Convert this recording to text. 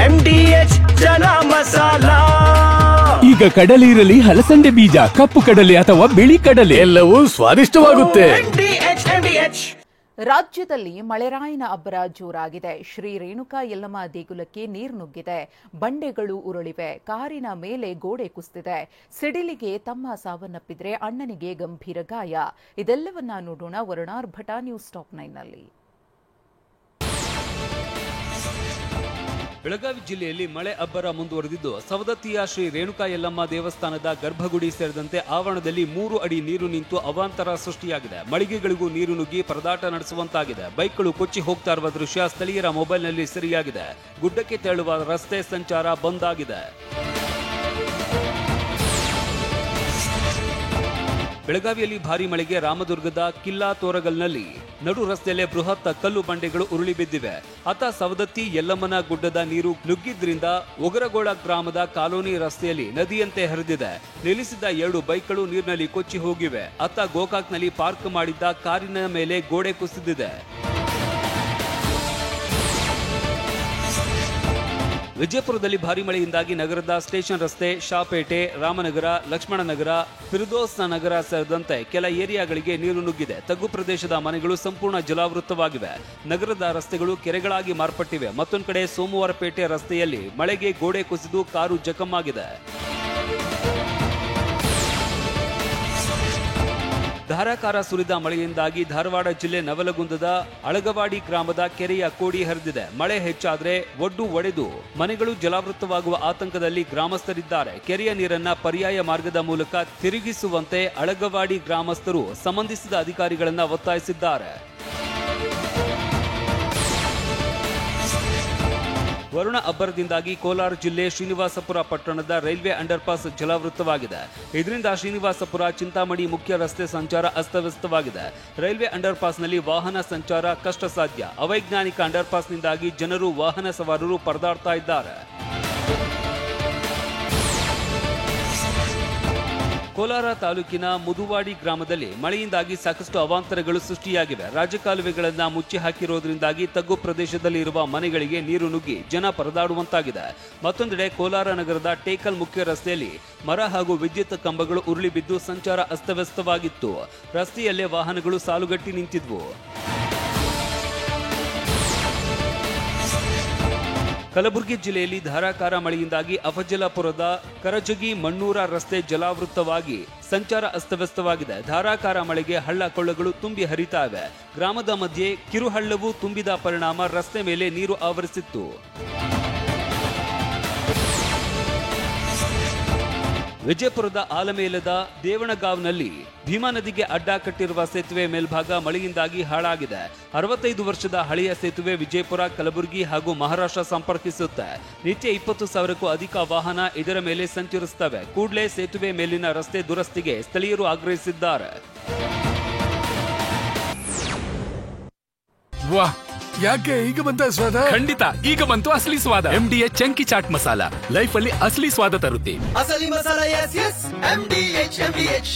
MDH chana masala. ಈಗ ಕಡಲೆ ಇರಲಿ, ಹಲಸಂದೆ ಬೀಜ, ಕಪ್ಪು ಕಡಲೆ ಅಥವಾ ಬಿಳಿ ಕಡಲೆ, ಎಲ್ಲವೂ ಸ್ವಾದಿಷ್ಟವಾಗುತ್ತೆ. ರಾಜ್ಯದಲ್ಲಿ ಮಳೆರಾಯನ ಅಬ್ಬರ ಜೋರಾಗಿದೆ. ಶ್ರೀ ರೇಣುಕಾ ಯಲ್ಲಮ್ಮ ದೇಗುಲಕ್ಕೆ ನೀರು ನುಗ್ಗಿದೆ. ಬಂಡೆಗಳು ಉರುಳಿವೆ. ಕಾರಿನ ಮೇಲೆ ಗೋಡೆ ಕುಸಿದಿದೆ. ಸಿಡಿಲಿಗೆ ತಮ್ಮ ಸಾವನ್ನಪ್ಪಿದ್ರೆ ಅಣ್ಣನಿಗೆ ಗಂಭೀರ ಗಾಯ. ಇದೆಲ್ಲವನ್ನ ನೋಡೋಣ ವರುಣಾರ್ ಭಟ ನ್ಯೂಸ್ ಟಾಪ್ 9ನಲ್ಲಿ. ಬೆಳಗಾವಿ ಜಿಲ್ಲೆಯಲ್ಲಿ ಮಳೆ ಅಬ್ಬರ ಮುಂದುವರೆದಿದ್ದು, ಸವದತ್ತಿಯ ಶ್ರೀ ರೇಣುಕಾ ಯಲ್ಲಮ್ಮ ದೇವಸ್ಥಾನದ ಗರ್ಭಗುಡಿ ಸೇರಿದಂತೆ ಆವರಣದಲ್ಲಿ 3 ಅಡಿ ನೀರು ನಿಂತು ಅವಾಂತರ ಸೃಷ್ಟಿಯಾಗಿದೆ. ಮಳಿಗೆಗಳಿಗೂ ನೀರು ನುಗ್ಗಿ ಪರದಾಟ ನಡೆಸುವಂತಾಗಿದೆ. ಬೈಕ್ಗಳು ಕೊಚ್ಚಿ ಹೋಗ್ತಾ ಇರುವ ದೃಶ್ಯ ಸ್ಥಳೀಯರ ಮೊಬೈಲ್ನಲ್ಲಿ ಸೆರೆಯಾಗಿದೆ. ಗುಡ್ಡಕ್ಕೆ ತೆರಳುವ ರಸ್ತೆ ಸಂಚಾರ ಬಂದ್ ಆಗಿದೆ. ಬೆಳಗಾವಿಯಲ್ಲಿ ಭಾರೀ ಮಳೆಗೆ ರಾಮದುರ್ಗದ ಕಿಲ್ಲಾ ತೋರಗಲ್ನಲ್ಲಿ ನಡು ರಸ್ತೆಯಲ್ಲೇ ಬೃಹತ್ ಕಲ್ಲು ಬಂಡೆಗಳು ಉರುಳಿ ಬಿದ್ದಿವೆ. ಅತ್ತ ಸವದತ್ತಿ ಯಲ್ಲಮ್ಮನ ಗುಡ್ಡದ ನೀರು ನುಗ್ಗಿದ್ರಿಂದ ಒಗರಗೋಳ ಗ್ರಾಮದ ಕಾಲೋನಿ ರಸ್ತೆಯಲ್ಲಿ ನದಿಯಂತೆ ಹರಿದಿದೆ. ನಿಲ್ಲಿಸಿದ್ದ 2 ಬೈಕ್ಗಳು ನೀರಿನಲ್ಲಿ ಕೊಚ್ಚಿ ಹೋಗಿವೆ. ಅತ್ತ ಗೋಕಾಕ್ನಲ್ಲಿ ಪಾರ್ಕ್ ಮಾಡಿದ್ದ ಕಾರಿನ ಮೇಲೆ ಗೋಡೆ ಕುಸಿದಿದೆ. ವಿಜಯಪುರದಲ್ಲಿ ಭಾರೀ ಮಳೆಯಿಂದಾಗಿ ನಗರದ ಸ್ಟೇಷನ್ ರಸ್ತೆ, ಶಾಪೇಟೆ, ರಾಮನಗರ, ಲಕ್ಷ್ಮಣನಗರ, ಫಿರ್ದೋಸ್ ನಗರ ಸೇರಿದಂತೆ ಕೆಲ ಏರಿಯಾಗಳಿಗೆ ನೀರು ನುಗ್ಗಿದೆ. ತಗ್ಗು ಪ್ರದೇಶದ ಮನೆಗಳು ಸಂಪೂರ್ಣ ಜಲಾವೃತವಾಗಿವೆ. ನಗರದ ರಸ್ತೆಗಳು ಕೆರೆಗಳಾಗಿ ಮಾರ್ಪಟ್ಟಿವೆ. ಮತ್ತೊಂದು ಕಡೆ ಸೋಮವಾರಪೇಟೆ ರಸ್ತೆಯಲ್ಲಿ ಮಳೆಗೆ ಗೋಡೆ ಕುಸಿದು ಕಾರು ಜಖಮ್ಮಾಗಿದೆ. ಧಾರಾಕಾರ ಸುರಿದ ಮಳೆಯಿಂದಾಗಿ ಧಾರವಾಡ ಜಿಲ್ಲೆ ನವಲಗುಂದದ ಅಳಗವಾಡಿ ಗ್ರಾಮದ ಕೆರೆಯ ಕೋಡಿ ಹರಿದಿದೆ. ಮಳೆ ಹೆಚ್ಚಾದ್ರೆ ಒಡ್ಡು ಒಡೆದು ಮನೆಗಳು ಜಲಾವೃತವಾಗುವ ಆತಂಕದಲ್ಲಿ ಗ್ರಾಮಸ್ಥರಿದ್ದಾರೆ. ಕೆರೆಯ ನೀರನ್ನ ಪರ್ಯಾಯ ಮಾರ್ಗದ ಮೂಲಕ ತಿರುಗಿಸುವಂತೆ ಅಳಗವಾಡಿ ಗ್ರಾಮಸ್ಥರು ಸಂಬಂಧಿಸಿದ ಅಧಿಕಾರಿಗಳನ್ನ ಒತ್ತಾಯಿಸಿದ್ದಾರೆ. ವರುಣ ಅಬ್ಬರದಿಂದಾಗಿ ಕೋಲಾರ ಜಿಲ್ಲೆ ಶ್ರೀನಿವಾಸಪುರ ಪಟ್ಟಣದ ರೈಲ್ವೆ ಅಂಡರ್ಪಾಸ್ ಜಲಾವೃತವಾಗಿದೆ. ಇದರಿಂದ ಶ್ರೀನಿವಾಸಪುರ ಚಿಂತಾಮಣಿ ಮುಖ್ಯ ರಸ್ತೆ ಸಂಚಾರ ಅಸ್ತವ್ಯಸ್ತವಾಗಿದೆ. ರೈಲ್ವೆ ಅಂಡರ್ಪಾಸ್ನಲ್ಲಿ ವಾಹನ ಸಂಚಾರ ಕಷ್ಟ ಸಾಧ್ಯ. ಅವೈಜ್ಞಾನಿಕ ಅಂಡರ್ಪಾಸ್ನಿಂದಾಗಿ ಜನರು, ವಾಹನ ಸವಾರರು ಪರದಾಡ್ತಾ ಇದ್ದಾರೆ. ಕೋಲಾರ ತಾಲೂಕಿನ ಮುದುವಾಡಿ ಗ್ರಾಮದಲ್ಲಿ ಮಳೆಯಿಂದಾಗಿ ಸಾಕಷ್ಟು ಅವಾಂತರಗಳು ಸೃಷ್ಟಿಯಾಗಿವೆ. ರಾಜಕಾಲುವೆಗಳನ್ನು ಮುಚ್ಚಿ ಹಾಕಿರೋದ್ರಿಂದಾಗಿ ತಗ್ಗು ಪ್ರದೇಶದಲ್ಲಿ ಇರುವ ಮನೆಗಳಿಗೆ ನೀರು ನುಗ್ಗಿ ಜನ ಪರದಾಡುವಂತಾಗಿದೆ. ಮತ್ತೊಂದೆಡೆ ಕೋಲಾರ ನಗರದ ಟೇಕಲ್ ಮುಖ್ಯ ರಸ್ತೆಯಲ್ಲಿ ಮರ ಹಾಗೂ ವಿದ್ಯುತ್ ಕಂಬಗಳು ಉರುಳಿ ಬಿದ್ದು ಸಂಚಾರ ಅಸ್ತವ್ಯಸ್ತವಾಗಿತ್ತು. ರಸ್ತೆಯಲ್ಲೇ ವಾಹನಗಳು ಸಾಲುಗಟ್ಟಿ ನಿಂತಿದ್ವು. ಕಲಬುರಗಿ ಜಿಲ್ಲೆಯಲ್ಲಿ ಧಾರಾಕಾರ ಮಳೆಯಿಂದಾಗಿ ಅಫಜಲಾಪುರದ ಕರಜಗಿ ಮಣ್ಣೂರ ರಸ್ತೆ ಜಲಾವೃತವಾಗಿ ಸಂಚಾರ ಅಸ್ತವ್ಯಸ್ತವಾಗಿದೆ. ಧಾರಾಕಾರ ಮಳೆಗೆ ಹಳ್ಳ ಕೊಳ್ಳಗಳು ತುಂಬಿ ಹರಿತಾ ಇವೆ. ಗ್ರಾಮದ ಮಧ್ಯೆ ಕಿರುಹಳ್ಳವು ತುಂಬಿದ ಪರಿಣಾಮ ರಸ್ತೆ ಮೇಲೆ ನೀರು ಆವರಿಸಿತ್ತು. ವಿಜಯಪುರದ ಆಲಮೇಲದ ದೇವಣಗಾವ್ನಲ್ಲಿ ಭೀಮಾ ನದಿಗೆ ಅಡ್ಡ ಕಟ್ಟಿರುವ ಸೇತುವೆ ಮೇಲ್ಭಾಗ ಮಳೆಯಿಂದಾಗಿ ಹಾಳಾಗಿದೆ. 65 ವರ್ಷದ ಹಳೆಯ ಸೇತುವೆ ವಿಜಯಪುರ, ಕಲಬುರಗಿ ಹಾಗೂ ಮಹಾರಾಷ್ಟ್ರ ಸಂಪರ್ಕಿಸುತ್ತೆ. ನಿತ್ಯ 20,000ಕ್ಕೂ ಅಧಿಕ ವಾಹನ ಇದರ ಮೇಲೆ ಸಂಚರಿಸುತ್ತವೆ. ಕೂಡಲೇ ಸೇತುವೆ ಮೇಲಿನ ರಸ್ತೆ ದುರಸ್ತಿಗೆ ಸ್ಥಳೀಯರು ಆಗ್ರಹಿಸಿದ್ದಾರೆ. ಯಾಕೆ ಈಗ ಬಂತ ಸ್ವಾದ? ಖಂಡಿತ ಈಗ ಬಂತು ಅಸಲಿ ಸ್ವಾದ. MDH chunky chaat masala life ಅಲ್ಲಿ ಅಸಲಿ ಸ್ವಾದ ತರುತ್ತೆ. ಅಸಲಿ ಮಸಾಲ, MDH.